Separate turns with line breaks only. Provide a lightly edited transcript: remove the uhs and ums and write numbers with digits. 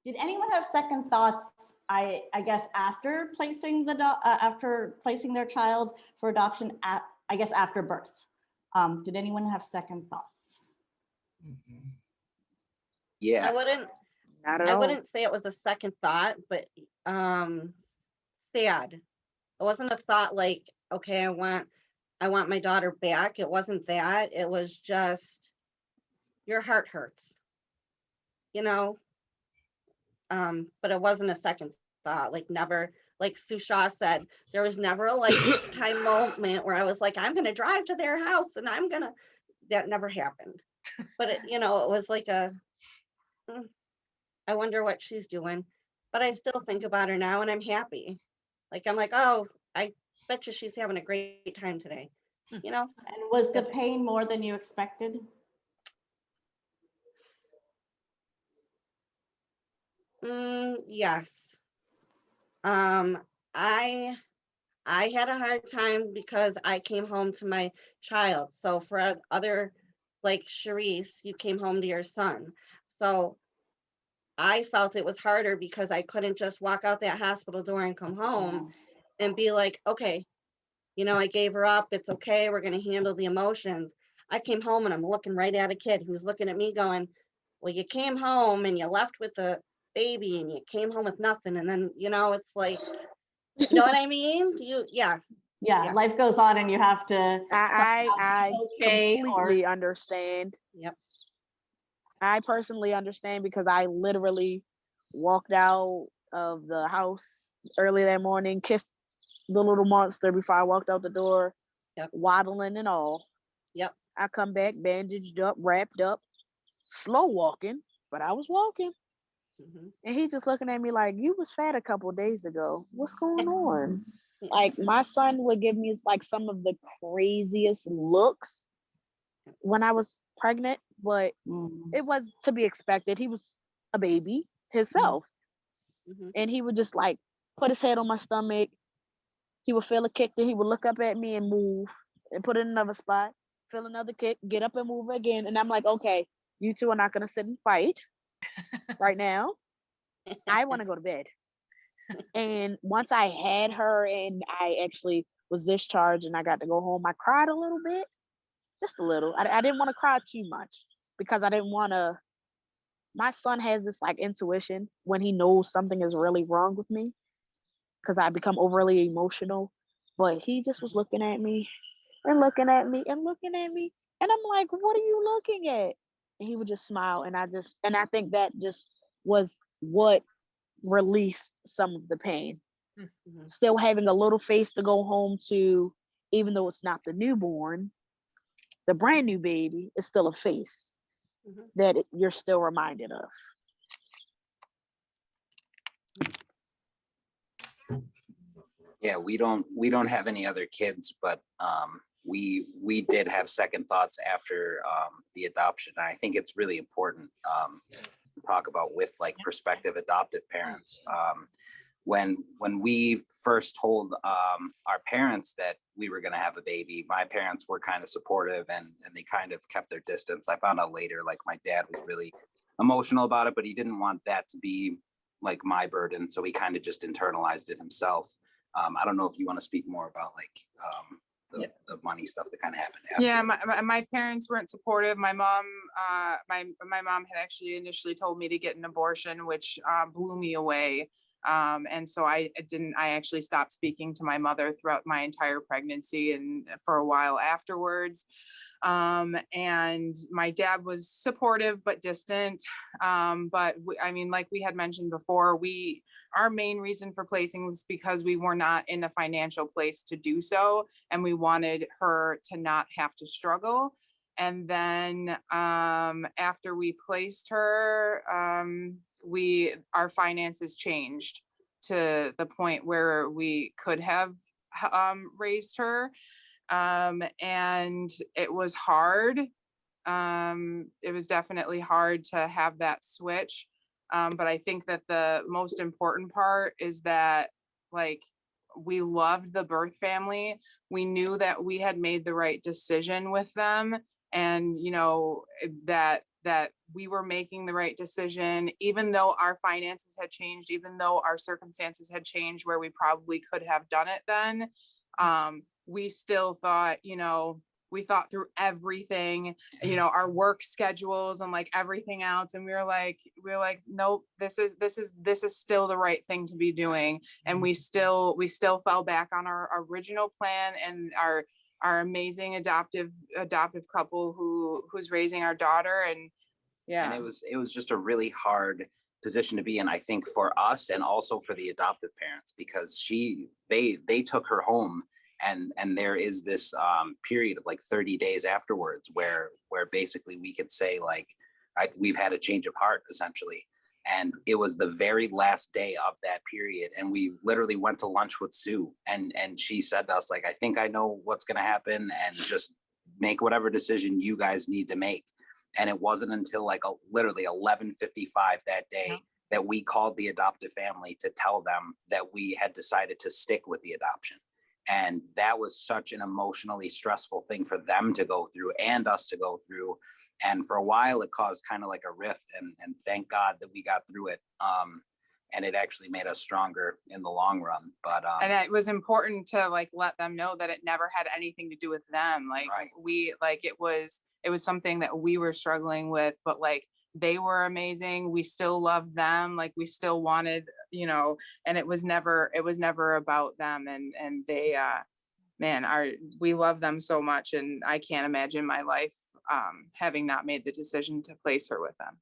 Did anyone have second thoughts? I guess after placing their child for adoption, I guess after birth. Did anyone have second thoughts?
Yeah.
I wouldn't say it was a second thought, but sad. It wasn't a thought like, okay, I want my daughter back. It wasn't that. It was just your heart hurts, you know. But it wasn't a second thought. Like never, like Susha said, there was never a lifetime moment where I was like, I'm gonna drive to their house and that never happened. But it was like I wonder what she's doing. But I still think about her now and I'm happy. Like I'm like, oh, I bet you she's having a great time today. You know?
And was the pain more than you expected?
Yes. I had a hard time because I came home to my child. So for other, like Chericee, you came home to your son. So I felt it was harder because I couldn't just walk out that hospital door and come home and be like, okay, I gave her up. It's okay. We're going to handle the emotions. I came home and I'm looking right at a kid who's looking at me going, well, you came home and you left with a baby and you came home with nothing. And then, it's like, you know what I mean? Yeah,
life goes on and you have to.
I completely understand.
Yep.
I personally understand because I literally walked out of the house early that morning, kissed the little monster before I walked out the door, waddling and all.
Yep.
I come back bandaged up, wrapped up, slow walking, but I was walking.
Mm-hmm.
And he just looking at me like, you was fat a couple of days ago. What's going on? Like my son would give me like some of the craziest looks when I was pregnant, but it was to be expected. He was a baby himself.
Mm-hmm.
And he would just like put his head on my stomach. He would feel a kick, then he would look up at me and move and put it in another spot, feel another kick, get up and move again. And I'm like, okay, you two are not going to sit and fight right now. I want to go to bed. And once I had her and I actually was discharged and I got to go home, I cried a little bit, just a little. I didn't want to cry too much because I didn't want to. My son has this like intuition when he knows something is really wrong with me because I become overly emotional. But he just was looking at me and looking at me and looking at me. And I'm like, what are you looking at? And he would just smile. And I think that just was what released some of the pain.
Mm-hmm.
Still having a little face to go home to, even though it's not the newborn, the brand new baby is still a face that you're still reminded of.
Yeah, we don't have any other kids, but we did have second thoughts after the adoption. And I think it's really important to talk about with like prospective adoptive parents. When we first told our parents that we were going to have a baby, my parents were kind of supportive and they kind of kept their distance. I found out later, like my dad was really emotional about it, but he didn't want that to be like my burden. So he kind of just internalized it himself. I don't know if you want to speak more about like the money stuff that kind of happened after.
Yeah, my parents weren't supportive. My mom, my mom had actually initially told me to get an abortion, which blew me away. And so I actually stopped speaking to my mother throughout my entire pregnancy and for a while afterwards. And my dad was supportive, but distant. But like we had mentioned before, our main reason for placing was because we were not in a financial place to do so. And we wanted her to not have to struggle. And then, after we placed her, our finances changed to the point where we could have raised her. And it was hard. It was definitely hard to have that switch. But I think that the most important part is that like we loved the birth family. We knew that we had made the right decision with them. And, that that we were making the right decision, even though our finances had changed, even though our circumstances had changed where we probably could have done it then. We still thought, you know, we thought through everything, you know, our work schedules and like everything else. And we were like, nope, this is still the right thing to be doing. And we still fell back on our original plan and our amazing adoptive couple who's raising our daughter. And yeah.
And it was just a really hard position to be in, I think, for us and also for the adoptive parents, because they took her home, and there is this period of like 30 days afterwards where basically we could say like, we've had a change of heart essentially. And it was the very last day of that period. And we literally went to lunch with Sue, and she said to us, like, I think I know what's going to happen, and just make whatever decision you guys need to make. And it wasn't until like literally 11:55 that day that we called the adoptive family to tell them that we had decided to stick with the adoption. And that was such an emotionally stressful thing for them to go through and us to go through. And for a while, it caused kind of like a rift. And thank God that we got through it. And it actually made us stronger in the long run. But
and it was important to like let them know that it never had anything to do with them. Like
right.
it was something that we were struggling with, but like they were amazing. We still loved them. Like we still wanted, you know, and it was never about them. And they, man, we love them so much. And I can't imagine my life having not made the decision to place her with them.